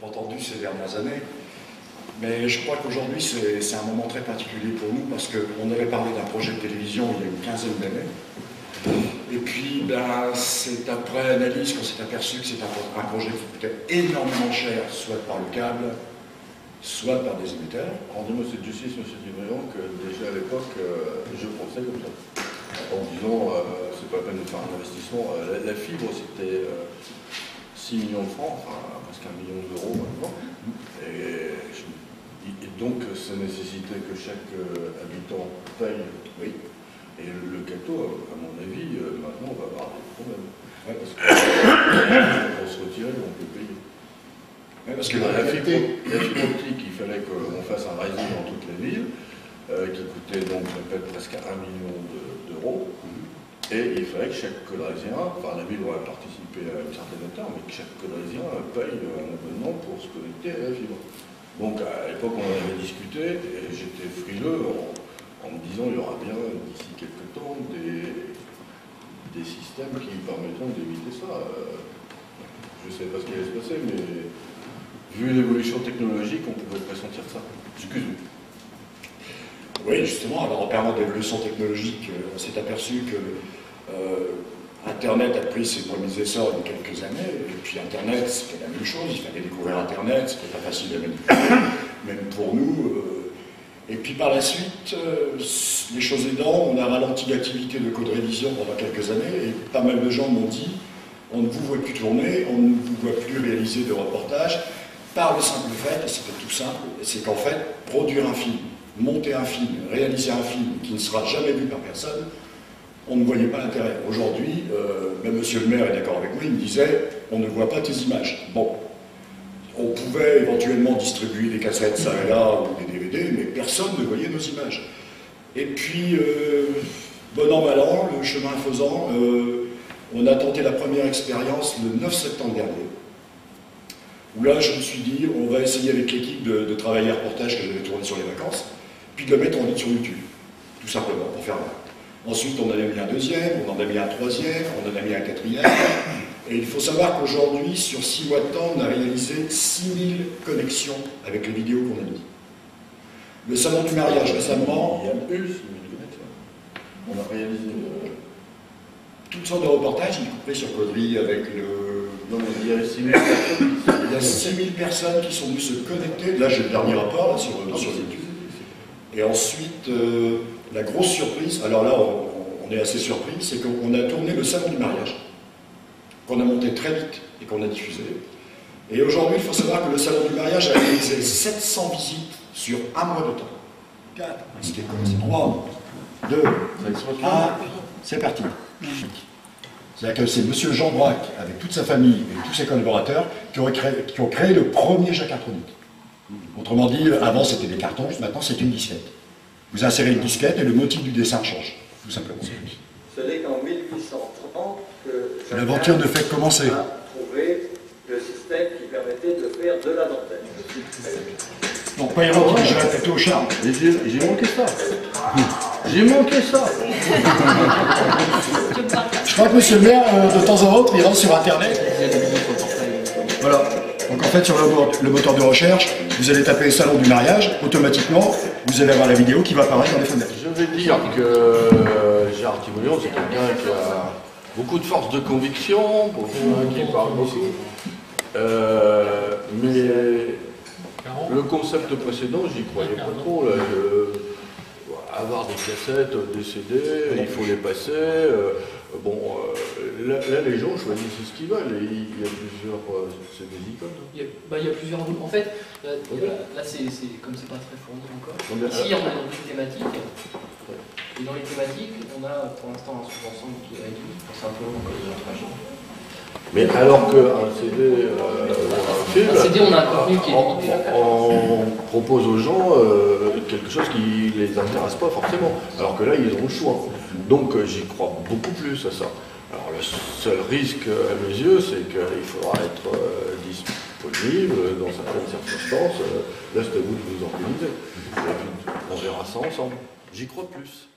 entendu ces dernières années. Mais je crois qu'aujourd'hui, c'est un moment très particulier pour nous parce qu'on avait parlé d'un projet de télévision il y a une quinzaine d'années. Et puis, ben, c'est après analyse qu'on s'est aperçu que c'était un projet qui coûtait énormément cher, soit par le câble, soit par des émetteurs. Rendez-moi cette justice, M. Dubriand, que déjà à l'époque, je pensais comme ça. En disant, c'est pas la peine de faire un investissement. La fibre, c'était 6 millions de francs, enfin presque 1 million d'euros maintenant. Et donc, ça nécessitait que chaque habitant paye. Oui. Et le gâteau, à mon avis, maintenant, on va avoir des problèmes. Ouais, parce qu'on se retirer, on peut payer. Ouais, parce que la fibre optique, il fallait qu'on fasse un réseau dans toutes les villes, qui coûtait donc, je répète, presque 1 million d'euros. Et il fallait que chaque Caudrésien, enfin la ville aurait participé à une certaine hauteur, mais que chaque Caudrésien paye un abonnement pour se connecter à la fibre. Donc à l'époque, on en avait discuté, et j'étais frileux en me disant il y aura bien d'ici quelques temps des systèmes qui permettront d'éviter ça. Je ne sais pas ce qui allait se passer, mais vu l'évolution technologique, on pouvait pressentir ça. Excuse-moi. Oui, justement, alors en parlant d'évolution technologique, on s'est aperçu que Internet a pris ses premiers essors il y a quelques années, et puis Internet, c'était la même chose, il fallait découvrir Internet, c'était pas facile à manipuler, même pour nous. Et puis par la suite, les choses aidant, on a ralenti l'activité de Caudrévision pendant quelques années, et pas mal de gens m'ont dit, on ne vous voit plus tourner, on ne vous voit plus réaliser de reportages, par le simple fait, et c'était tout simple, c'est qu'en fait, produire un film, monter un film, réaliser un film qui ne sera jamais vu par personne, on ne voyait pas l'intérêt. Aujourd'hui, même monsieur le maire est d'accord avec moi, il me disait, on ne voit pas tes images. Bon, on pouvait éventuellement distribuer des cassettes ça et là, ou des DVD, mais personne ne voyait nos images. Et puis, bon an, mal an, le chemin faisant, on a tenté la première expérience le 9 septembre dernier, où là, je me suis dit, on va essayer avec l'équipe de travailler un reportage que j'avais tourné sur les vacances, puis de le mettre en ligne sur YouTube, tout simplement, pour faire mal. Ensuite, on en a mis un deuxième, on en a mis un troisième, on en a mis un quatrième. Et il faut savoir qu'aujourd'hui, sur 6 mois de temps, on a réalisé 6000 connexions avec les vidéos qu'on a mises. Le salon du mariage récemment... Il y a eu 6000 connexions. On a réalisé... toutes sortes de reportages, y compris sur Caudry avec le... Non, mais il y a 6000 personnes. Il y a 6000 personnes qui sont venues se connecter. Là, j'ai le dernier rapport là, sur YouTube. Et ensuite, la grosse surprise, alors là, on est assez surpris, c'est qu'on a tourné le salon du mariage, qu'on a monté très vite et qu'on a diffusé. Et aujourd'hui, il faut savoir que le salon du mariage a réalisé 700 visites sur un mois de temps. 4, c'était comme c'est 3, 2, 1, c'est parti. C'est-à-dire que c'est M. Jean Braque, avec toute sa famille et tous ses collaborateurs, qui ont créé le premier Jacartronique. Autrement dit, avant c'était des cartons, maintenant c'est une disquette. Vous insérez une disquette et le motif du dessin change, tout simplement. Ce n'est qu'en 1830 que l'aventure ne fait que commencer. A trouvé le système qui permettait de faire de la dentelle. Donc pas inventé, j'ai répété au charme. J'ai manqué ça. J'ai manqué ça. Je crois que monsieur le maire, de temps en temps, il rentre sur Internet. Voilà. Donc en fait, sur le moteur de recherche, vous allez taper salon du mariage, automatiquement, vous allez avoir la vidéo qui va apparaître dans les fenêtres. Je vais dire que Gérard Thibaulion, c'est quelqu'un qui a beaucoup de force de conviction, qui parle beaucoup. Mais le concept précédent, j'y croyais pas trop. Là, avoir des cassettes, des CD, il faut les passer. Là, les gens choisissent ce qu'ils veulent. Et il y a plusieurs. C'est des icônes. Il y a plusieurs. En fait, là, comme c'est pas très fourni encore. Ici, on a une thématique. Et dans les thématiques, on a pour l'instant un sous-ensemble qui est réduit, simplement comme de notre agent. Mais alors qu'un CD, un CD, on a un contenu qui est limité. On propose aux gens quelque chose qui ne les intéresse pas forcément. Alors que là, ils ont le choix. Donc j'y crois beaucoup plus à ça. Alors le seul risque à mes yeux, c'est qu'il faudra être disponible dans certaines circonstances. Là, c'est à vous de vous organiser. Et puis, on verra ça ensemble. J'y crois plus.